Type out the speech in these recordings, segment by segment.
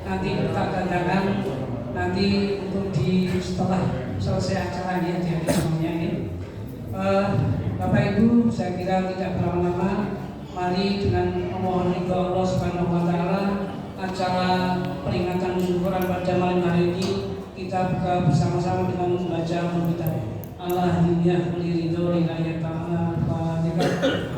nanti kita tanyakan nanti untuk di setelah selesai acara ini di semuanya ini. Bapak Ibu, saya kira tidak berlama-lama, mari dengan memohon ridho Allah Subhanahu wa taala acara peringatan nuzul Quran pada malam hari ini kita buka bersama-sama dengan membaca kita Alhamdulillah ridho lillahi ta'ala Fatihah.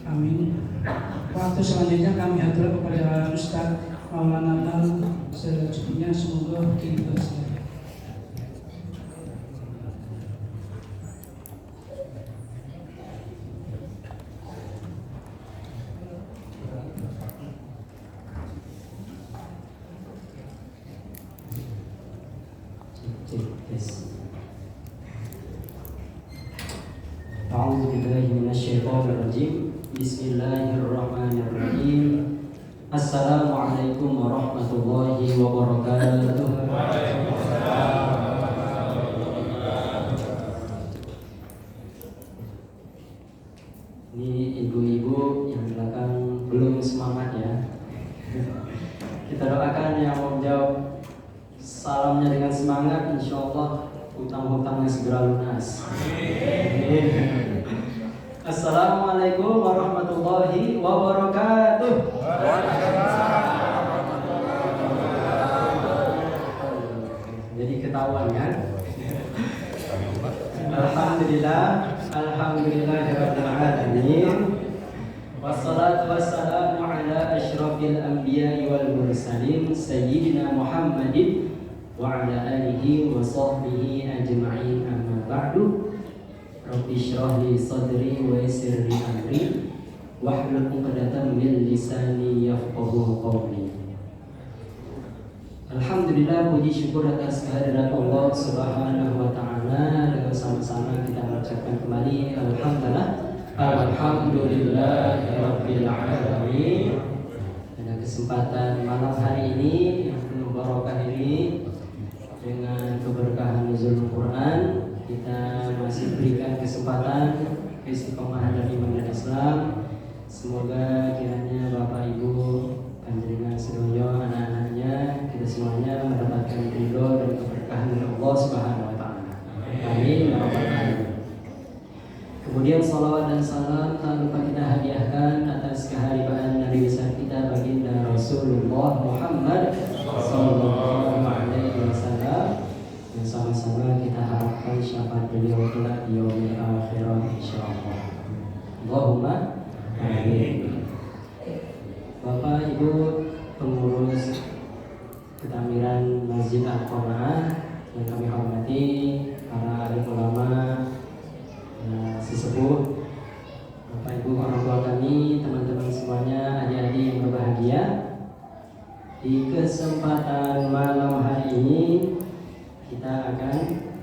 Amin. Waktu selanjutnya kami hatur kepada Ustaz Maulana Nal selanjutnya semoga diberkahi. Bismillahirrahmanirrahim. Assalamualaikum warahmatullahi wabarakatuh. Ini ibu-ibu yang belakang belum semangat ya. Kita doakan yang mau jawab salamnya dengan semangat, insya Allah utang-utangnya segera lunas. Amin. Assalamualaikum warahmatullahi wabarakatuh. Jadi ketahuan kan? Alhamdulillahirabbil alamin. Wassalatu wassalamu ala asyrafil anbiya'i wal mursalin sayyidina Muhammadin wa ala alihi wa sahbihi ajma'in, amma ba'du. Rabbi shrah li sadri wa yassir li amri wahlul 'uqdatam min lisani yafqahu qawli. Alhamdulillah, puji syukur atas kehadirat Allah Subhanahu wa taala. Dengan sama-sama kita mengucapkan kembali alhamdulillahirabbil alamin. Pada kesempatan malam hari ini yang penuh barokah ini dengan keberkahan nuzul Quran, kita masih berikan kesempatan keistiqomahan dari iman dan Islam. Semoga kiranya Bapak Ibu panjenengan sedoyo, anak-anaknya, kita semuanya mendapatkan ridho dan keberkahan dari Allah Subhanahu wa taala. Amin ya rabbal alamin. Kemudian salawat dan salam tak lupa kita hadiahkan atas keharibaan Nabi besar kita baginda Rasulullah Muhammad sallallahu alaihi wasallam. Dan sama-sama kita harapkan syafaat beliau kelak di yaumil akhirah insyaallah. Allahumma amin. Bapak Ibu pengurus ketamiran Masjid Al-Qur'an yang kami hormati, para alim ulama, sesepuh, Bapak Ibu orang tua kami, teman-teman semuanya, adik-adik yang berbahagia. Di kesempatan malam hari ini kita akan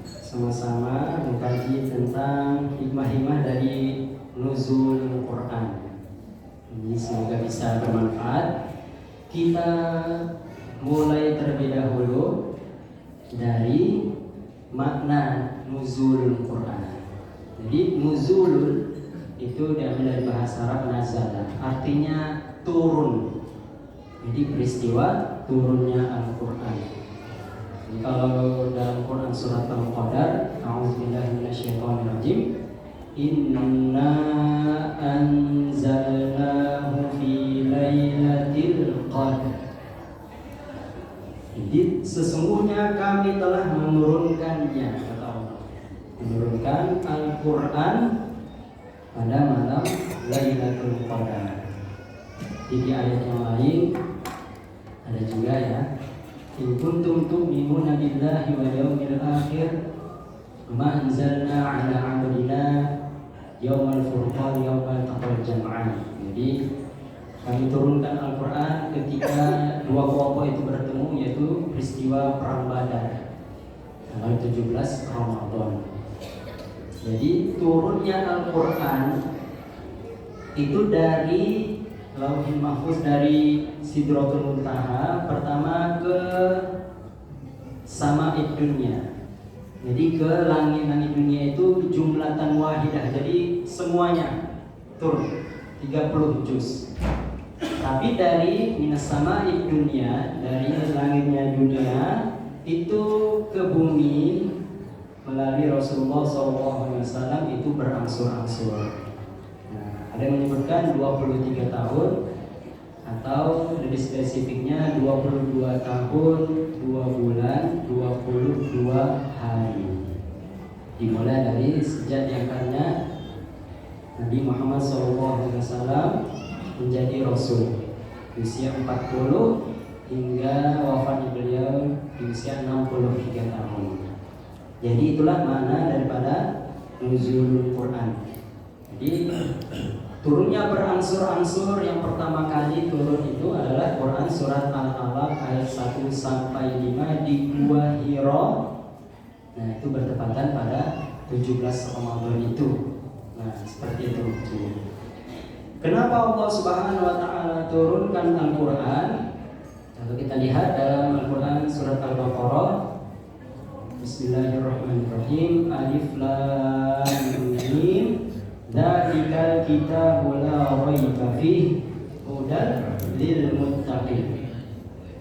sama-sama mengkaji tentang hikmah-hikmah dari nuzul Quran. Ini semoga bisa bermanfaat. Kita mulai terlebih dahulu dari makna nuzul Quran. Jadi nuzul itu diambil dari bahasa Arab nazala, artinya turun. Jadi peristiwa turunnya Al-Quran. Kalau dalam Quran surat Al-Qadar, a'udzubillahi minasyaitonirrajim, inna anzalnahu fi lailatul qadar. Jadi sesungguhnya kami telah menurunkannya, kata Allah, menurunkan Al-Quran pada malam Lailatul Qadar. Di ayat yang lain ada juga ya, in kuntum tu'minuna billahi wal yawmil akhir ma anzalna ala 'abdina yaumal furqan yaumal taqal jam'an. Jadi kami turunkan Al-Quran ketika dua kelompok itu bertemu, yaitu peristiwa Perang Badar tanggal 17 Ramadan. Jadi turunnya Al-Quran itu dari Lauhil Mahfuz, dari Sidratul Muntaha pertama ke Sama'id Dunya. Jadi ke langit-langit dunia itu jumlatan wahidah. Jadi semuanya turun 30 juz. Tapi dari Minas Sama'id Dunya, dari langitnya dunia itu ke bumi melalui Rasulullah SAW itu berangsur-angsur. Nah, ada yang menyebutkan 23 tahun atau lebih spesifiknya 22 tahun, 2 bulan, 22 hari. Dimulai dari sejak diangkatnya Nabi Muhammad SAW menjadi Rasul di usia 40 hingga wafatnya beliau di usia 63 tahun. Jadi itulah makna daripada nuzulul Quran. Jadi turunnya berangsur-angsur. Yang pertama kali turun itu adalah Quran surat Al-Alaq ayat 1 sampai 5 di Gua Hira. Nah, itu bertepatan pada 17 Ramadan itu. Nah, seperti itu. Kenapa Allah Subhanahu wa taala turunkan Al-Qur'an? Kalau kita lihat dalam Al-Qur'an surat Al-Baqarah, Bismillahirrahmanirrahim, Alif Lam Mim, Dzalikal kitabu la raiba fihi hudan lil muttaqin.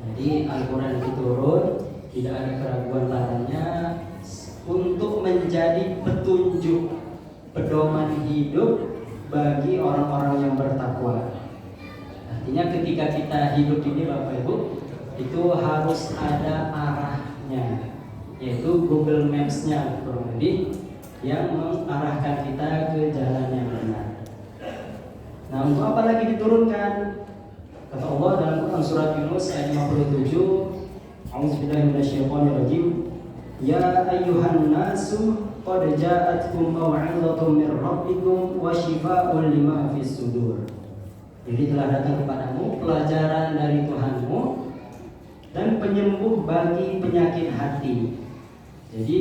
Jadi Al-Qur'an itu turun, tidak ada keraguan padanya, untuk menjadi petunjuk, pedoman hidup bagi orang-orang yang bertakwa. Artinya ketika kita hidup ini Bapak Ibu, itu harus ada arahnya, yaitu Google Maps-nya kurang lebih, yang mengarahkan kita ke jalan yang benar. Nah, untuk apa lagi diturunkan? Kata Allah dalam Quran surat Yunus ayat 57, A'udzubillahi minasyaitonirrajim, Ya ayyuhan nasu qad ja'atkum maw'izatun mir rabbikum wa shifaa'un lima fis sudur. Jadi telah datang kepadamu pelajaran dari Tuhanmu dan penyembuh bagi penyakit hati. Jadi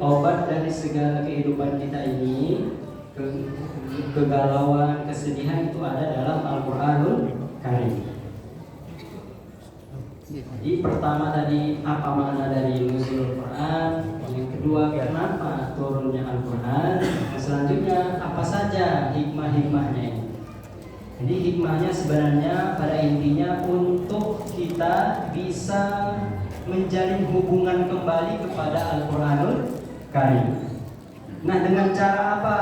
obat dari segala kehidupan kita ini, kegalauan, kesedihan itu ada dalam Al-Qur'anul Karim. Jadi pertama tadi apa makna dari nuzul Quran, yang kedua kenapa turunnya Al-Quran, selanjutnya apa saja hikmah-hikmahnya ini. Jadi hikmahnya sebenarnya pada intinya untuk kita bisa menjalin hubungan kembali kepada Al-Quranul Karim. Nah, dengan cara apa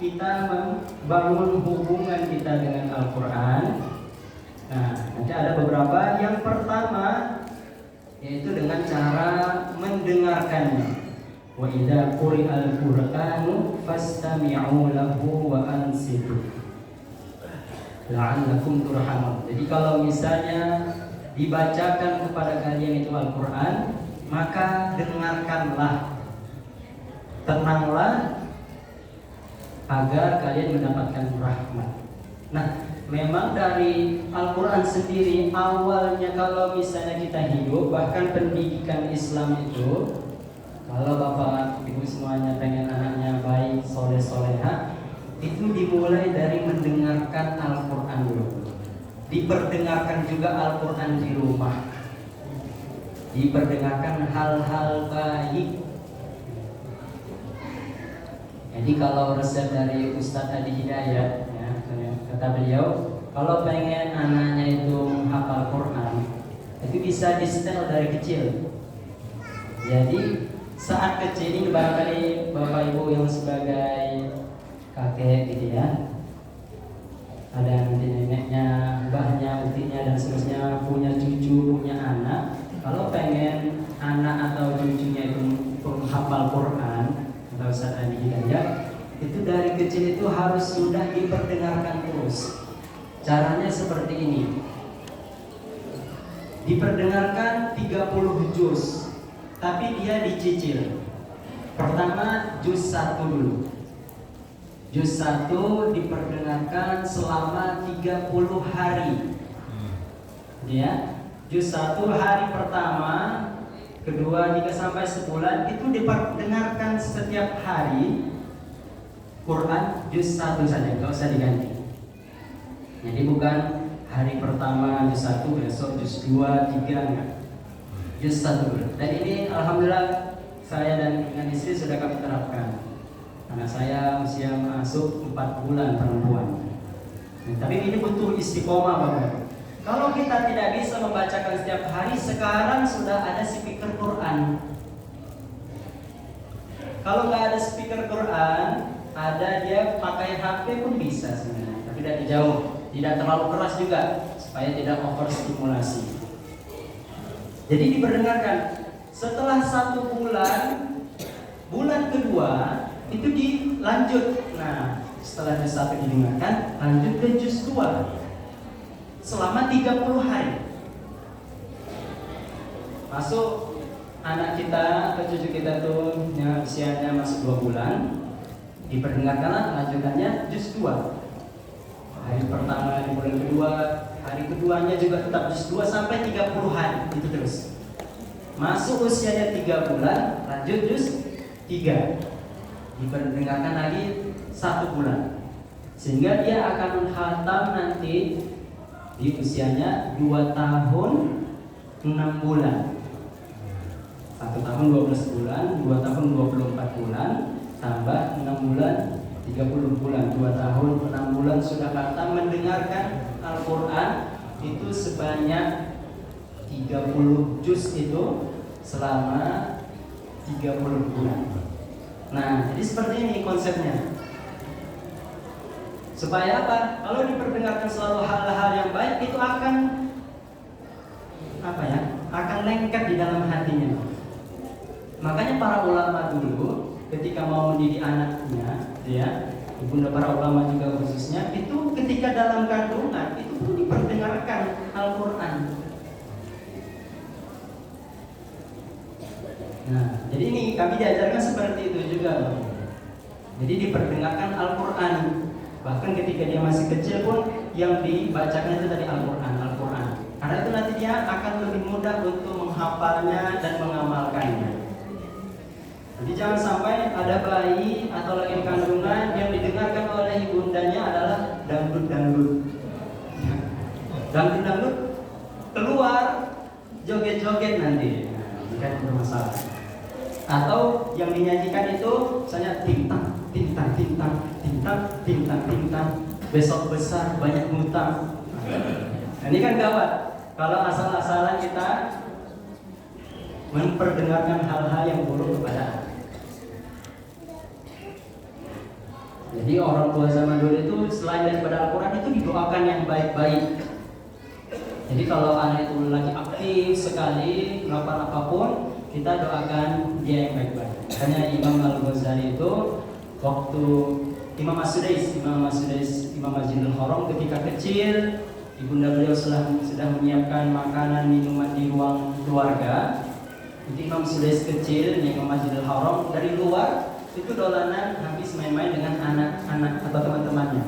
kita membangun hubungan kita dengan Al-Quran? Nah, nanti ada beberapa. Yang pertama yaitu dengan cara mendengarkannya. Wa idza quri'al Qur'anu fastami'u lahu wa ansitu la'allakum turhamun. Jadi kalau misalnya dibacakan kepada kalian itu Al-Qur'an, maka dengarkanlah, tenanglah agar kalian mendapatkan rahmat. Nah, memang dari Al-Quran sendiri awalnya kalau misalnya kita hidup, bahkan pendidikan Islam itu, kalau bapak ibu semuanya pengen anaknya baik, soleh-soleha, itu dimulai dari mendengarkan Al-Quran dulu. Diperdengarkan juga Al-Quran di rumah, diperdengarkan hal-hal baik. Jadi kalau resep dari Ustadz Adi Hidayat, kata beliau, kalau pengen anaknya itu menghafal Quran, itu bisa di-setel dari kecil. Jadi saat kecil ini barangkali bapak ibu yang sebagai kakek gitu ya, ada nanti neneknya, mbahnya, utiknya dan seterusnya, punya cucu, punya anak. Kalau pengen anak atau cucunya itu menghafal Quran, atau Ustaz Adi Hidayat, itu dari kecil itu harus sudah diperdengarkan terus. Caranya seperti ini. Diperdengarkan 30 juz, tapi dia dicicil. Pertama juz 1 dulu. Juz 1 diperdengarkan selama 30 hari. Ya. Juz 1 hari pertama, kedua, 3 sampai sebulan itu diperdengarkan setiap hari. Quran juz 1 saja, nggak usah diganti. Jadi bukan hari pertama juz 1, besok juz 2, 3, enggak. Juz 1. Dan ini alhamdulillah saya dan dengan istri sudah kami terapkan. Karena saya usia masuk 4 bulan perempuan. Nah, tapi ini butuh istiqomah Bapak. Kalau kita tidak bisa membacakan setiap hari, sekarang sudah ada speaker Quran. Kalau nggak ada speaker Quran, ada dia pakai HP pun bisa sebenarnya, tapi tidak jauh, tidak terlalu keras juga, supaya tidak overstimulasi. Jadi diperdengarkan. Setelah 1 bulan, bulan kedua itu dilanjut. Nah, setelah juz 1 didengarkan, lanjut ke juz 2 selama 30 hari. Masuk anak kita atau cucu kita tuh yang usianya masuk 2 bulan, diperdengarkanlah lanjutannya juz 2. Hari pertama di bulan kedua, hari keduanya juga tetap juz 2 sampai 30 hari itu terus. Masuk usianya 3 bulan, lanjut juz 3. Diperdengarkan lagi 1 bulan. Sehingga dia akan khatam nanti di usianya 2 tahun 6 bulan. 1 tahun 12 bulan, 2 tahun 24 bulan, tambah 6 bulan 30 bulan. 2 tahun 6 bulan sudah khatam mendengarkan Al-Quran itu sebanyak 30 juz itu selama 30 bulan. Nah, jadi seperti ini konsepnya. Supaya apa? Kalau diperdengarkan selalu hal-hal yang baik, itu akan akan lengket di dalam hatinya. Makanya para ulama dulu ketika mau mendidik anaknya, ya, ibunda para ulama juga khususnya, itu ketika dalam kandungan itu pun diperdengarkan Al-Quran. Nah, jadi ini kami diajarkan seperti itu juga. Jadi diperdengarkan Al-Quran. Bahkan ketika dia masih kecil pun yang dibacakan itu tadi Al-Quran. Karena itu nanti dia akan lebih mudah untuk menghafalnya dan mengamalkannya. Jadi jangan sampai ada bayi atau lagi di kandungan yang didengarkan oleh ibundanya adalah dangdut. Dangdut keluar joget-joget nanti. Nah, bukan bermasalah. Atau yang dinyanyikan itu misalnya tintang, besok besar banyak ngutang. Nah, ini kan gawat kalau asal-asalan kita memperdengarkan hal-hal yang buruk kepada anak. Jadi orang tua zaman dulu itu selain daripada Al-Quran itu didoakan yang baik-baik. Jadi kalau anak itu lagi aktif sekali melakukan apapun, kita doakan dia yang baik-baik. Makanya Imam Al-Ghazali itu waktu Imam As-Sudais, Imam Masjidil Haram ketika kecil, ibunda beliau sudah menyiapkan makanan minuman di ruang keluarga. Jadi Imam Sudais kecil di Imam Masjidil Haram dari luar itu dolanan habis main-main dengan anak-anak atau teman-temannya.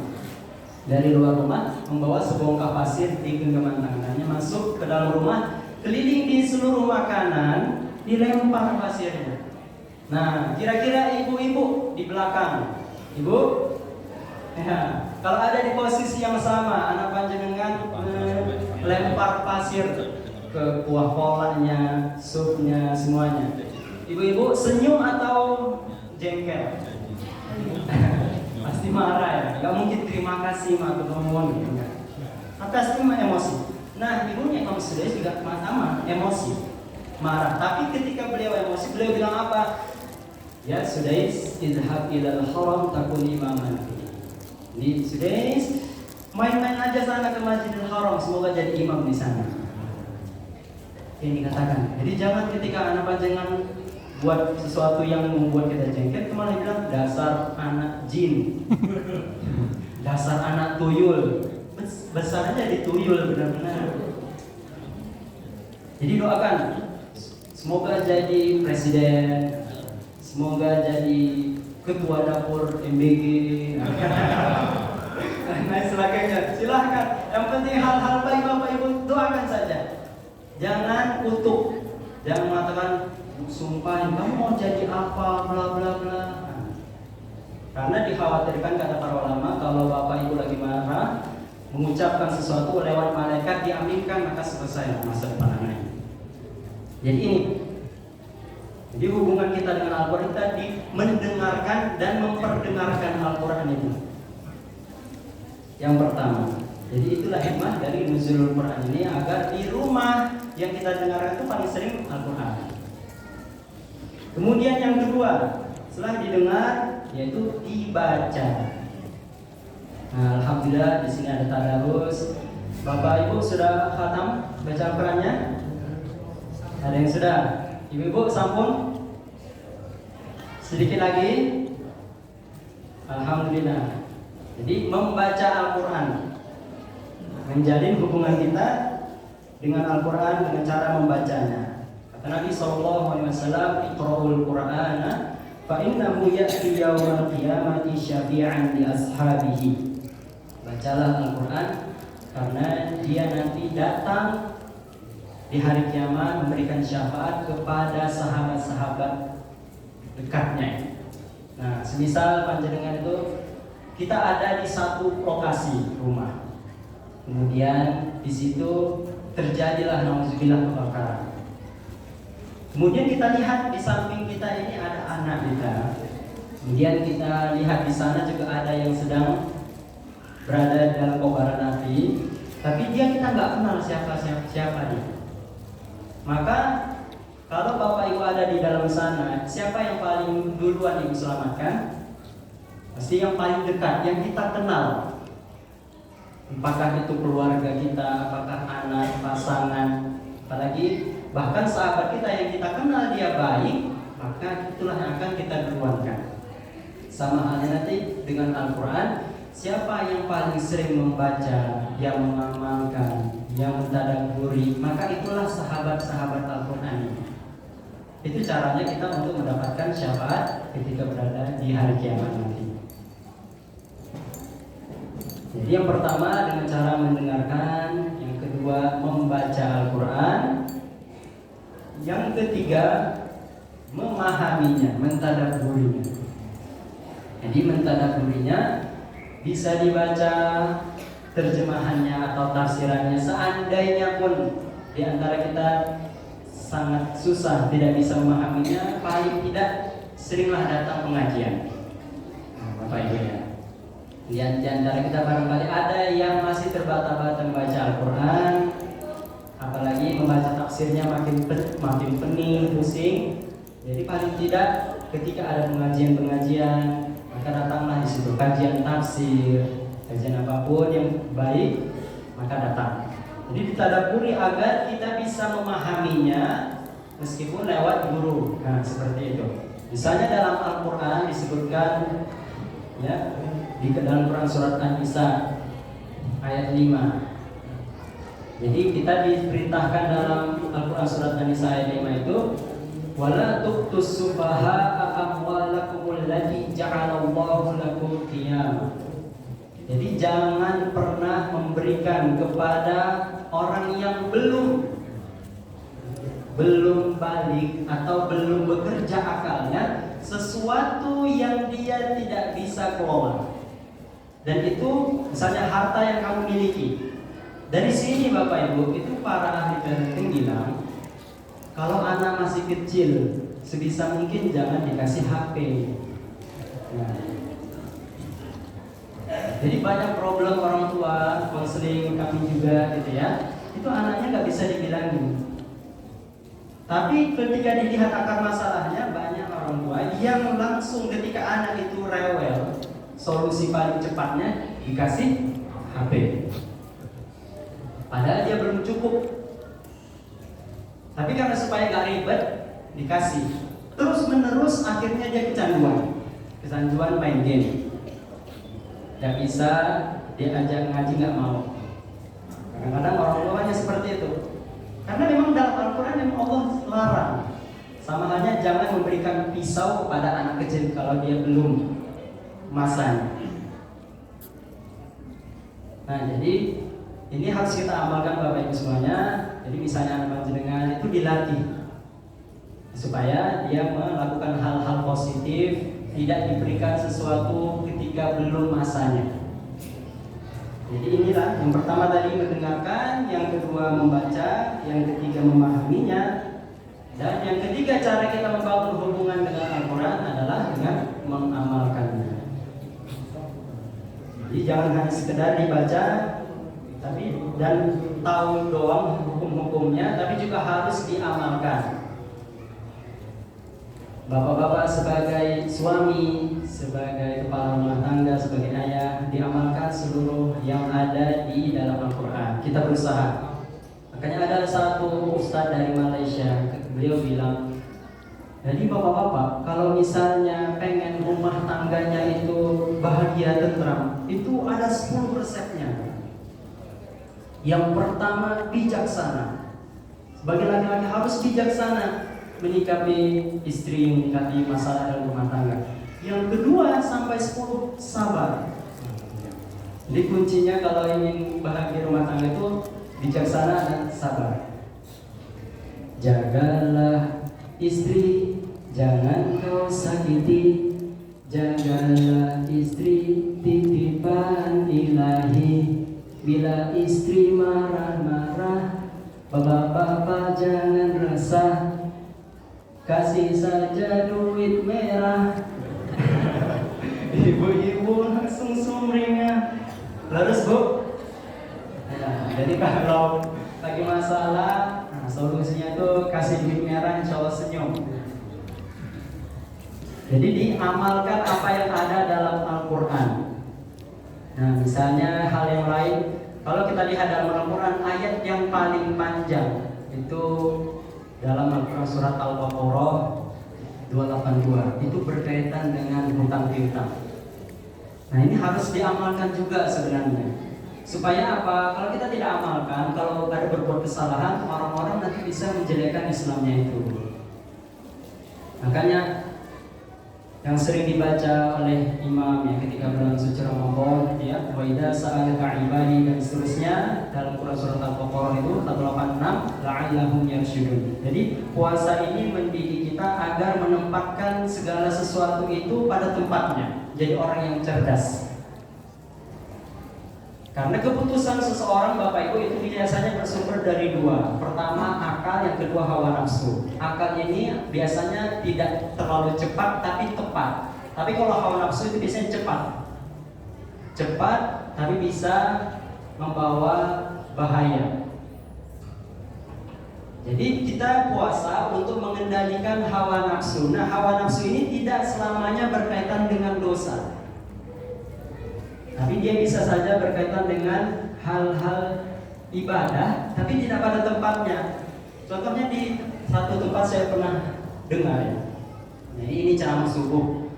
Dari luar rumah membawa sebongkah pasir di genggaman tangannya, masuk ke dalam rumah, keliling di seluruh makanan, dilempar pasirnya. Nah, kira-kira ibu-ibu di belakang, ibu, ya, kalau ada di posisi yang sama, anak panjenengan lempar pasir ke kuah polanya, supnya, semuanya. Ibu-ibu senyum atau jengkel? Pasti marah ya, nggak mungkin terima kasih matur nuwun gitu kan. Pasti emosi. Nah, ibunya Imam Sudais juga sama emosi, marah. Tapi ketika beliau emosi, beliau bilang apa? Ya Sudais, idhab ilal haram takun imaman. Ini Sudais, main-main aja sana ke Masjidil Haram, semoga jadi imam di sana. Ini dikatakan. Jadi jangan ketika anak panjangan buat sesuatu yang membuat kita jengkel, malah bilang dasar anak jin, dasar anak tuyul. Besar aja dituyul benar-benar. Jadi doakan, semoga jadi presiden, semoga jadi ketua dapur MBG, nah sebagainya. Silahkan. Yang penting hal-hal baik Bapak Ibu doakan saja. Jangan kutuk, jangan mengatakan sumpah kamu mau jadi apa bla bla bla. Karena dikhawatirkan kata para ulama kalau Bapak Ibu lagi marah, mengucapkan sesuatu lewat malaikat diaminkan, maka selesai masa depan anak ini. Jadi ini, jadi hubungan kita dengan Al-Quran tadi mendengarkan dan memperdengarkan Al-Quran itu. Yang pertama, jadi itulah hikmah dari nuzulul Quran ini, agar di rumah yang kita dengarkan itu paling sering Al-Quran. Kemudian yang kedua, setelah didengar yaitu dibaca. Nah, alhamdulillah di sini ada tadarus. Bapak Ibu sudah khatam baca Al-Qurannya? Ada yang sudah? Ibu-ibu sampun? Sedikit lagi? Alhamdulillah. Jadi membaca Al-Quran menjalin hubungan kita dengan Al-Quran dengan cara membacanya. Kata Nabi SAW, "Iqra'ul Qur'ana fa innahu ya'ti yawmal qiyamati syafi'an li ashabihi." Bacalah Al-Quran karena dia nanti datang di hari kiamat memberikan syafaat kepada sahabat-sahabat dekatnya. Nah, semisal panjenengan itu kita ada di satu lokasi rumah, kemudian di situ terjadilah nauzubillah kebakaran. Kemudian kita lihat di samping kita ini ada anak kita. Kemudian kita lihat di sana juga ada yang sedang berada dalam kobaran api, tapi dia kita nggak kenal siapa dia. Maka kalau Bapak Ibu ada di dalam sana, siapa yang paling duluan Ibu selamatkan? Pasti yang paling dekat, yang kita kenal. Apakah itu keluarga kita, apakah anak, pasangan, apalagi bahkan sahabat kita yang kita kenal dia baik, maka itulah yang akan kita duluankan. Sama halnya nanti dengan Al-Quran, siapa yang paling sering membaca, yang mengamalkan, yang mentadabburi, maka itulah sahabat-sahabat Al-Quran. Itu caranya kita untuk mendapatkan syafaat ketika berada di hari kiamat nanti. Jadi yang pertama dengan cara mendengarkan, yang kedua membaca Al-Quran, yang ketiga memahaminya, mentadabburinya. Jadi mentadabburinya bisa dibaca terjemahannya atau tafsirannya. Seandainya pun di antara kita sangat susah tidak bisa memahaminya, paling tidak seringlah datang pengajian. Bapak Ibu ya. Di antara kita barangkali ada yang masih terbata-bata membaca Al-Quran, apalagi membaca tafsirnya makin pening, pusing. Jadi paling tidak ketika ada pengajian, maka datanglah di situ kajian tafsir, kajian apapun yang baik, maka datang. Jadi ditadabburi agar kita bisa memahaminya meskipun lewat guru. Nah, seperti itu. Misalnya dalam Al-Quran disebutkan ya, di dalam Quran surat An-Nisa ayat 5. Jadi kita diperintahkan dalam Al-Quran surat An-Nisa ayat 5 itu, wala tu'tus sufaha'a amwalakumul lati ja'alallahu lakum qiyamah. Jadi jangan pernah memberikan kepada orang yang belum balik atau belum bekerja akalnya sesuatu yang dia tidak bisa kelola. Dan itu misalnya harta yang kamu miliki. Dari sini Bapak Ibu, itu para ahli parenting bilang, kalau anak masih kecil, sebisa mungkin jangan dikasih HP. Nah, jadi banyak problem orang tua, konseling kami juga gitu ya. Itu anaknya nggak bisa dibilangin. Tapi ketika dilihat akar masalahnya, banyak orang tua yang langsung ketika anak itu rewel, solusi paling cepatnya dikasih HP. Padahal dia belum cukup. Tapi karena supaya nggak ribet, dikasih. Terus menerus akhirnya dia kecanduan main game. Gak bisa diajak ngaji, nggak mau. Kadang-kadang orang tuanya seperti itu. Karena memang dalam Al-Quran yang Allah larang. Sama halnya jangan memberikan pisau kepada anak kecil kalau dia belum masanya. Nah, jadi ini harus kita amalkan Bapak Ibu semuanya. Jadi misalnya anak panjenengan itu dilatih supaya dia melakukan hal-hal positif, tidak diberikan sesuatu ketika belum masanya. Jadi inilah yang pertama tadi mendengarkan, yang kedua membaca, yang ketiga memahaminya, dan yang ketiga cara kita membangun hubungan dengan Al-Quran adalah dengan mengamalkannya. Jadi jangan hanya sekedar dibaca, tapi dan tahu doang hukum-hukumnya, tapi juga harus diamalkan. Bapak-bapak sebagai suami, sebagai kepala rumah tangga, sebagai ayah, diamalkan seluruh yang ada di dalam Al-Quran. Kita berusaha. Makanya ada satu ustadz dari Malaysia, beliau bilang, jadi bapak-bapak, kalau misalnya pengen rumah tangganya itu bahagia, tentram, itu ada 10 resepnya. Yang pertama, bijaksana. Sebagai laki-laki harus bijaksana menyikapi istri, menyikapi masalah dalam rumah tangga. Yang kedua sampai 10, sabar. Jadi kuncinya kalau ingin bahagia rumah tangga itu bijaksana dan sabar. Jagalah istri, jangan kau sakiti. Jagalah istri, titipan ilahi. Bila istri marah-marah, bapak-bapak jangan resah. Kasih saja duit merah. Ibu-ibu langsung sumringah. Lalu bu, ya, jadi kalau lagi masalah, nah, solusinya tuh kasih duit merah, insya Allah senyum. Jadi diamalkan apa yang ada dalam Al-Quran. Nah misalnya hal yang lain, kalau kita lihat dalam Al-Quran ayat yang paling panjang itu dalam Al-Quran surat Al-Baqarah 282, itu berkaitan dengan hutang piutang. Nah ini harus diamalkan juga sebenarnya. Supaya apa? Kalau kita tidak amalkan, kalau ada berbuat kesalahan, orang-orang nanti bisa menjelekkan Islamnya itu. Makanya yang sering dibaca oleh imam ya ketika bulan suci Ramadan ya, wa idza sa'alaka ibadi dan seterusnya dalam Quran surat Al-Baqarah itu 186 la'allahum yarsyudun. Jadi puasa ini mendidik kita agar menempatkan segala sesuatu itu pada tempatnya. Jadi orang yang cerdas. Karena keputusan seseorang Bapak Ibu itu biasanya bersumber dari dua. Pertama akal, yang kedua hawa nafsu. Akal ini biasanya tidak terlalu cepat tapi tepat. Tapi kalau hawa nafsu itu biasanya cepat. Cepat tapi bisa membawa bahaya. Jadi kita puasa untuk mengendalikan hawa nafsu. Nah hawa nafsu ini tidak selamanya berkaitan dengan dosa, tapi dia bisa saja berkaitan dengan hal-hal ibadah, tapi tidak pada tempatnya. Contohnya di satu tempat saya pernah dengar ya. Jadi ini ceramah subuh.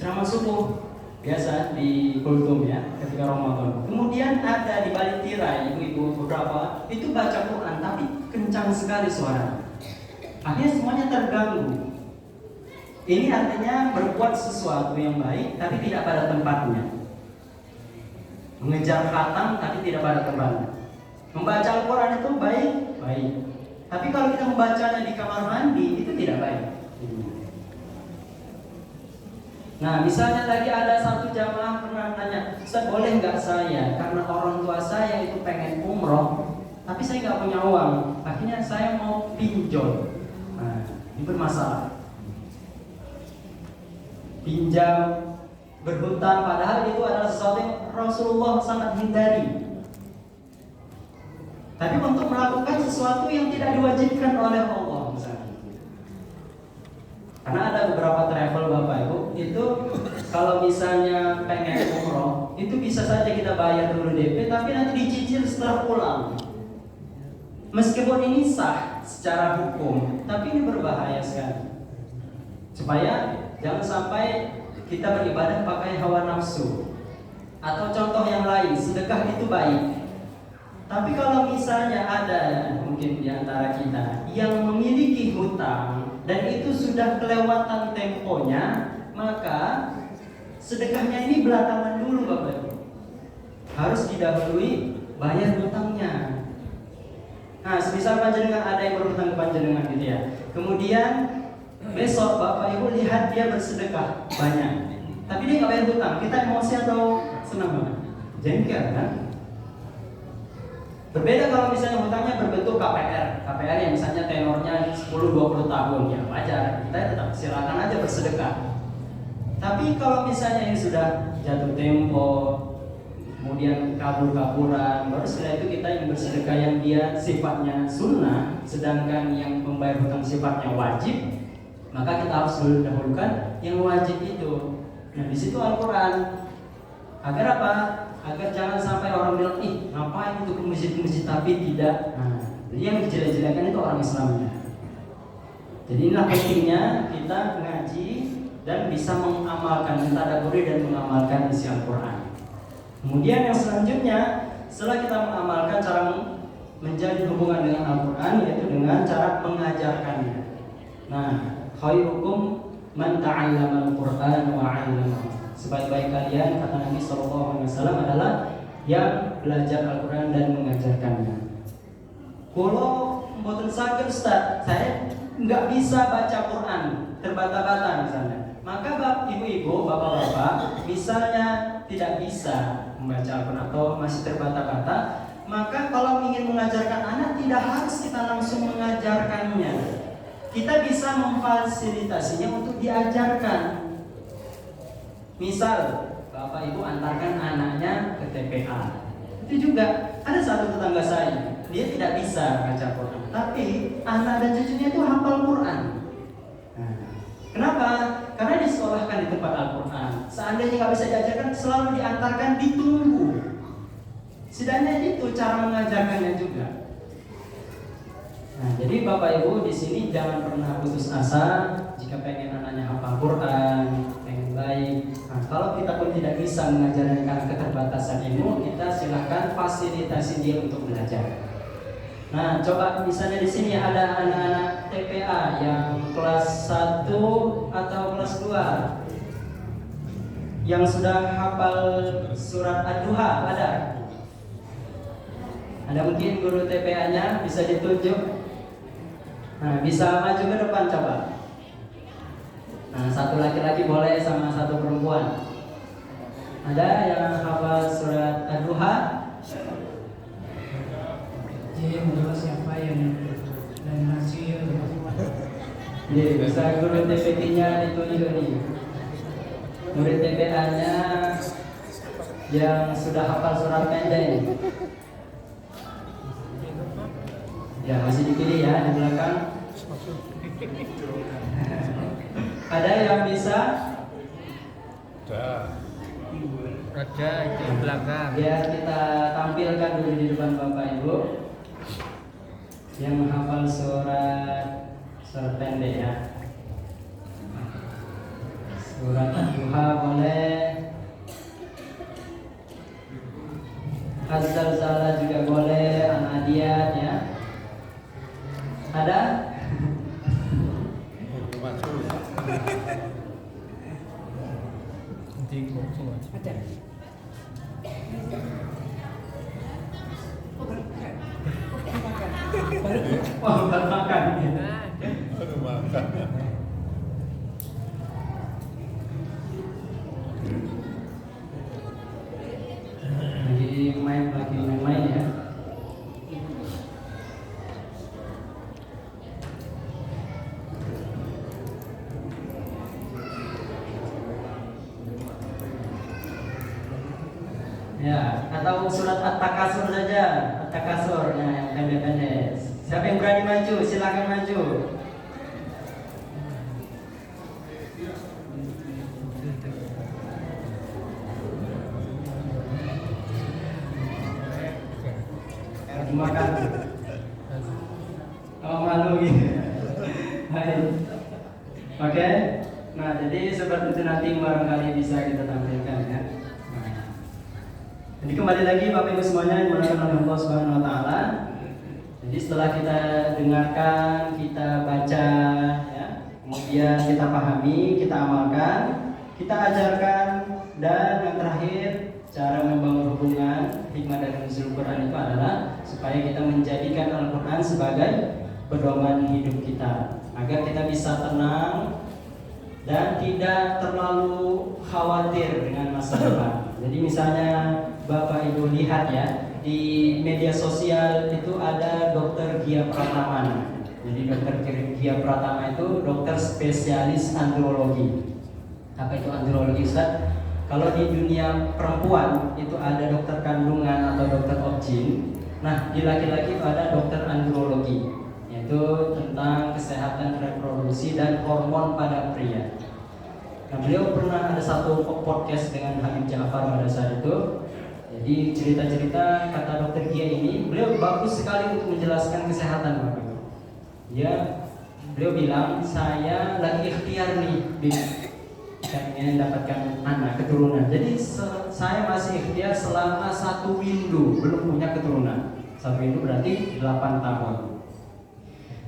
Ceramah subuh biasa di kultum ya ketika Ramadan. Kemudian ada di balik tirai ibu-ibu beberapa itu baca Quran tapi kencang sekali suara. Akhirnya semuanya terganggu. Ini artinya berbuat sesuatu yang baik tapi tidak pada tempatnya. Mengejar khatam tapi tidak pada tempatnya. Membaca Al-Quran itu baik. Tapi kalau kita membacanya di kamar mandi itu tidak baik. Nah misalnya lagi ada satu jamaah pernah tanya, Ustaz boleh nggak saya karena orang tua saya itu pengen umroh tapi saya nggak punya uang, akhirnya saya mau pinjol. Nah ini bermasalah. Pinjam, berhutang, padahal itu adalah sesuatu yang Rasulullah sangat hindari. Tapi untuk melakukan sesuatu yang tidak diwajibkan oleh Allah misalnya. Karena ada beberapa travel Bapak Ibu itu kalau misalnya pengen umroh itu bisa saja kita bayar dulu DP tapi nanti dicicil setelah pulang. Meskipun ini sah secara hukum, tapi ini berbahaya sekali. Supaya jangan sampai kita beribadah pakai hawa nafsu. Atau contoh yang lain, sedekah itu baik. Tapi kalau misalnya ada mungkin di antara kita yang memiliki hutang dan itu sudah kelewatan temponya, maka sedekahnya ini belakangan dulu Bapak Ibu. Harus didahului bayar hutangnya. Nah, semisal panjenengan ada yang berhutang ke panjenengan gitu ya. Kemudian besok Bapak Ibu lihat dia bersedekah banyak, tapi dia nggak bayar hutang. Kita emosi atau senang banget? Jengkel kan? Berbeda kalau misalnya hutangnya berbentuk KPR yang misalnya tenornya 10-20 tahun, ya wajar, kita tetap silakan aja bersedekah. Tapi kalau misalnya ini sudah jatuh tempo, kemudian kabur-kaburan, baru setelah itu kita yang bersedekah yang dia sifatnya sunnah, sedangkan yang membayar hutang sifatnya wajib, maka kita harus dahulukan yang wajib itu. Nah, di situ Al-Quran agar apa? Agar jangan sampai orang bilang, ih ngapain itu ke masjid tapi tidak. Nah, jadi yang dijelek-jelekan itu orang Islamnya. Jadi inilah pentingnya kita ngaji dan bisa mengamalkan, mentadabburi dan mengamalkan isi Al-Quran. Kemudian yang selanjutnya, setelah kita mengamalkan cara menjadi hubungan dengan Al-Quran, yaitu dengan cara mengajarkannya. Nah, khairukum man ta'allama al-Qur'an wa 'allamahu. Sebaik-baik kalian, kata Nabi SAW, adalah yang belajar Al-Quran dan mengajarkannya. Kalau mboten saged Ustaz, saya nggak bisa baca Quran, terbata-bata misalnya. Maka ibu-ibu, bapak-bapak, misalnya tidak bisa membaca Al-Quran atau masih terbata-bata, maka kalau ingin mengajarkan anak tidak harus kita langsung mengajarkannya. Kita bisa memfasilitasinya untuk diajarkan. Misal, bapak ibu antarkan anaknya ke TPA. Itu juga ada satu tetangga saya, dia tidak bisa baca Quran, tapi anak dan cucunya itu hafal Quran. Nah, kenapa? Karena disekolahkan di tempat Al-Quran. Seandainya nggak bisa diajarkan, selalu diantarkan, ditunggu. Setidaknya itu cara mengajarkannya juga. Nah, jadi bapak ibu di sini jangan pernah putus asa jika pengen anaknya hafal Quran, pengen baik. Nah, kalau kita pun tidak bisa mengajarkan karena keterbatasan ilmu, kita silahkan fasilitasi dia untuk belajar. Nah, coba misalnya di sini ada anak-anak TPA yang kelas 1 atau kelas 2 yang sudah hafal surat Ad-Duha, ada? Ada mungkin guru TPA-nya bisa ditunjuk? Nah, bisa maju ke depan coba. Nah, satu laki-laki boleh sama satu perempuan. Ada yang hafal surat Ad-Duha? Jadi menurut siapa yang dan hasil? Nih, bisa guru TPT-nya ditunjuk nih. Murid TPA-nya yang sudah hafal surat pendek. Ya, masih dipilih ya di belakang. Ada yang bisa? Raja itu di belakang. Biar kita tampilkan dulu di depan Bapak Ibu yang menghafal surat pendek ya. Surat Ad-Duha boleh. Az-Zalzalah juga boleh. An-Adiyat ya. Ada? Ada. Wah, baru makan. Baru makan. Lagi main ya. Ya, atau surat At-Takasur saja, At-Takasur yang pendek-pendek. Siapa yang berani maju, silakan maju. Makan. Oh, malu gitu. Baik. Oke. Nah, jadi seperti itu nanti barangkali bisa kita tampilkan ya. Jadi kembali lagi Bapak Ibu semuanya yang dimuliakan oleh Allah Subhanahu wa taala. Jadi setelah kita dengarkan, kita baca ya, kemudian kita pahami, kita amalkan, kita ajarkan, dan yang terakhir cara membangun hubungan hikmah dari nuzul Quran itu adalah supaya kita menjadikan Al-Quran sebagai pedoman hidup kita agar kita bisa tenang dan tidak terlalu khawatir dengan masa depan. Jadi misalnya Bapak Ibu lihat ya, di media sosial itu ada Dokter Gia Pratama. Jadi Dokter Gia Pratama itu dokter spesialis andrologi. Apa itu andrologi, Ustaz? Kalau di dunia perempuan itu ada dokter kandungan atau dokter obgyn. Nah, di laki-laki itu ada dokter andrologi, yaitu tentang kesehatan reproduksi dan hormon pada pria. Nah, beliau pernah ada satu podcast dengan Habib Ja'far pada saat itu. Jadi cerita-cerita kata dokter Gia ini, beliau bagus sekali untuk menjelaskan kesehatan Bapak. Beliau bilang, saya lagi ikhtiar nih ingin mendapatkan anak keturunan. Jadi saya masih ikhtiar selama 1 windu belum punya keturunan. 1 windu berarti 8 tahun.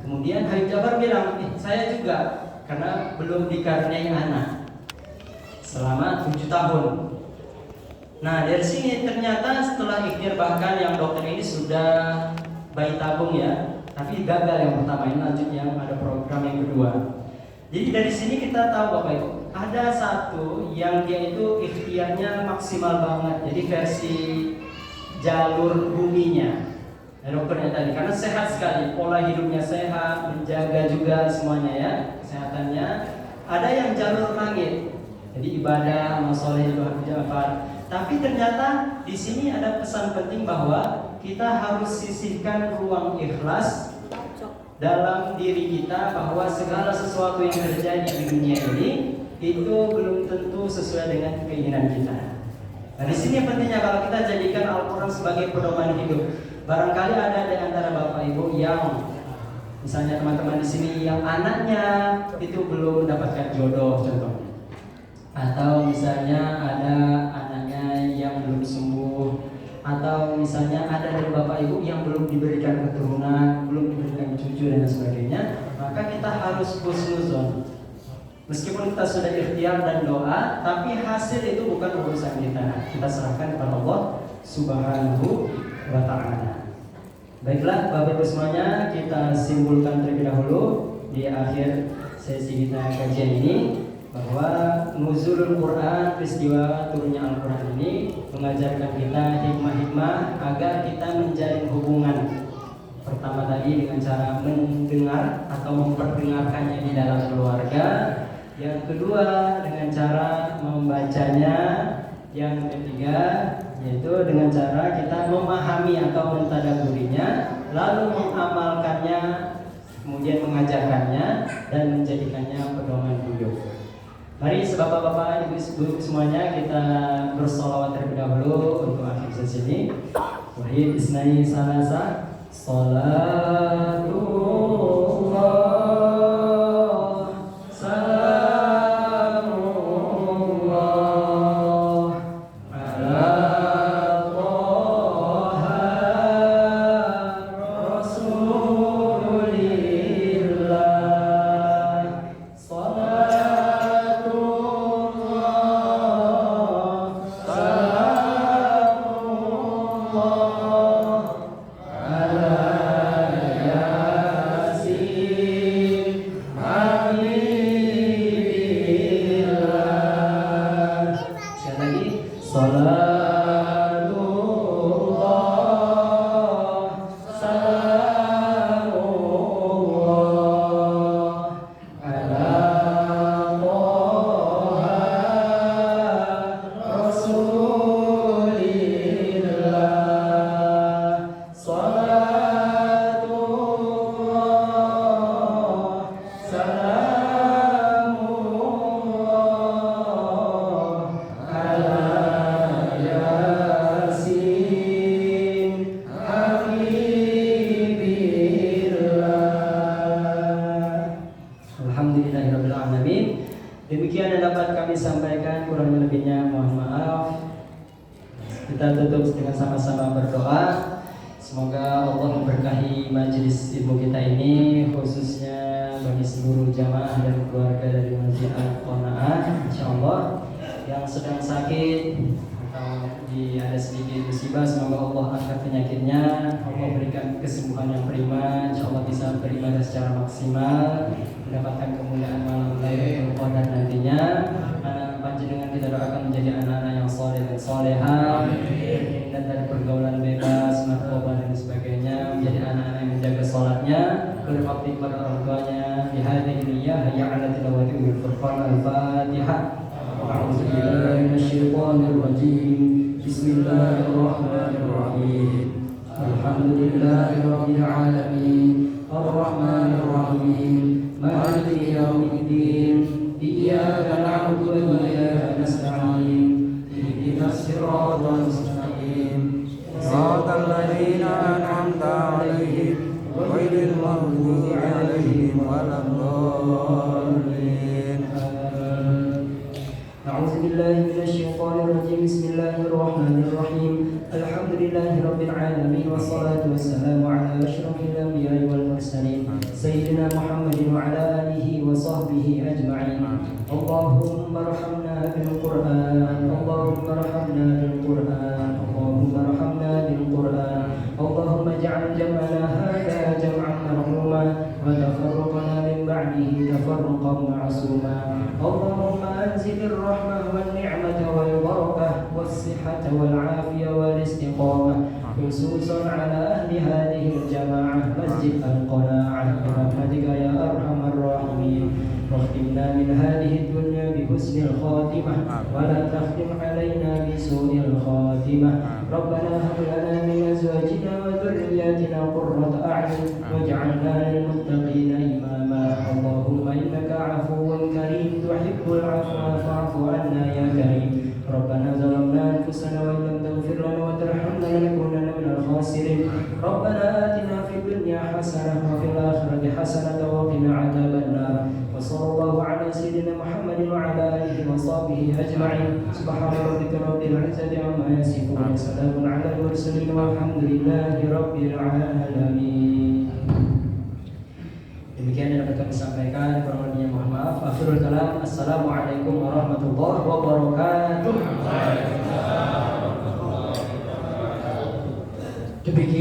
Kemudian Habib Ja'far bilang, saya juga karena belum dikaruniai anak selama 7 tahun. Nah, dari sini ternyata setelah ikhtiar, bahkan yang dokter ini sudah bayi tabung ya, tapi gagal yang pertama, ini lanjut yang ada program yang kedua. Jadi dari sini kita tahu Bapak Ibu, ada satu yang dia itu ikhtiarnya maksimal banget. Jadi versi jalur buminya dokternya tadi, karena sehat sekali, pola hidupnya sehat, menjaga juga semuanya ya, kesehatannya. Ada yang jalur langit, jadi ibadah, masoleh juga Habib Ja'far. Tapi ternyata di sini ada pesan penting bahwa kita harus sisihkan ruang ikhlas dalam diri kita, bahwa segala sesuatu yang terjadi di dunia ini itu belum tentu sesuai dengan keinginan kita. Nah, di sini pentingnya kalau kita jadikan Al-Quran sebagai pedoman hidup. Barangkali ada di antara Bapak Ibu yang misalnya teman-teman di sini yang anaknya itu belum mendapatkan jodoh contohnya, atau misalnya ada anaknya yang belum sembuh, atau misalnya ada dari Bapak Ibu yang belum diberikan keturunan, belum diberikan cucu dan sebagainya, maka kita harus husnuzon. Meskipun kita sudah ikhtiar dan doa, tapi hasil itu bukan urusan kita. Kita serahkan kepada Allah Subhanahu wa ta'ala. Baiklah Bapak Ibu semuanya, kita simpulkan terlebih dahulu di akhir sesi kita kajian ini bahwa nuzulul Quran, peristiwa turunnya Al-Quran ini mengajarkan kita hikmah-hikmah agar kita menjalin hubungan. Pertama tadi dengan cara mendengar atau memperdengarkannya di dalam keluarga. Yang kedua dengan cara membacanya. Yang ketiga yaitu dengan cara kita memahami atau mentadaburinya, lalu mengamalkannya, kemudian mengajarkannya dan menjadikannya pedoman hidup. Mari bapak-bapak, ibu-ibu semuanya kita bersolawat terlebih dahulu untuk akhir sesi ini. Wahid isnai salasa salatullah Demikian yang dapat kami sampaikan, kurang lebihnya mohon maaf. Kita tutup dengan sama-sama berdoa. Semoga Allah memberkahi majelis ilmu kita ini, khususnya bagi seluruh jamaah dan keluarga dari Masjid Al-Qanaah, insyaallah. Yang sedang sakit atau ada sedikit musibah, semoga Allah angkat penyakitnya, Allah berikan kesembuhan yang prima, insyaallah bisa beribadah secara maksimal, mendapatkan kemuliaan malam Lailatul Qadar nantinya. Anak panjenengan kita doakan menjadi anak-anak yang saleh dan salehah, dan dari pergaulan bebas, manfaatnya, berbakti kepada orang tuanya. Di hadhihi niyyah hayya 'ala tilawati wal furqan al-Fatihah. A'udzu billahi minasyaitonir rajim. Bismillahirrahmanirrahim. Alhamdulillahi rabbil alamin. Ar-Rahmanir Rahim. Maliki yaumiddin. Iyyaka na'budu wa iyyaka nasta'in. Ihdinas siratal mustaqim. صراط الذين أنعمت عليهم غير المغضوب عليهم ولا الضالين. أعوذ بالله من الشيطان الرجيم. بسم الله الرحمن الرحيم. الحمد لله رب العالمين والصلاة والسلام على أشرف الأنبياء والمرسلين سيدنا محمد وعلى آله وصحبه أجمعين. اللهم ارحمنا بالقرآن. اللهم ارحمنا بالقرآن. اللهم ارحمنا بالقرآن. اللهم اجعل جمعنا هذا جمعا مرحوما وتفرقنا من بعده تفرقا معصوما. اللهم أنزل الرحمة والنعمة والبركة والصحة والعافية والاستقامة خصوصا على أهل هذه الجماعة مسجد القناعة برحمتك يا أرحم الراحمين. واختمنا من هذه الدنيا بحسن الخاتمة ولا تختم علينا بسوء الخاتمة. ربنا هب لنا من أزواجنا وذرياتنا قرة أعين واجعلنا للمتقين إماما. اللهم إنك عفو كريم تحب العفو فاعف عنا يا كريم. ربنا ظلمنا أنفسنا وإن لم تغفر لنا وترحمنا لنكونن من الخاسرين. ربنا آتنا في الدنيا حسنة وفي الآخرة حسنة وقنا عذاب النار. وصلى الله على سيدنا محمد وعلى آله وصحبه أجمعين. سبحان ربك رب العزة عما يصفون وسلام على المرسلين والحمد لله رب العالمين. Demikian yang dapat kami sampaikan, kurang lebihnya mohon maaf. Akhirul kalam, assalamualaikum warahmatullahi wabarakatuh. Demikian.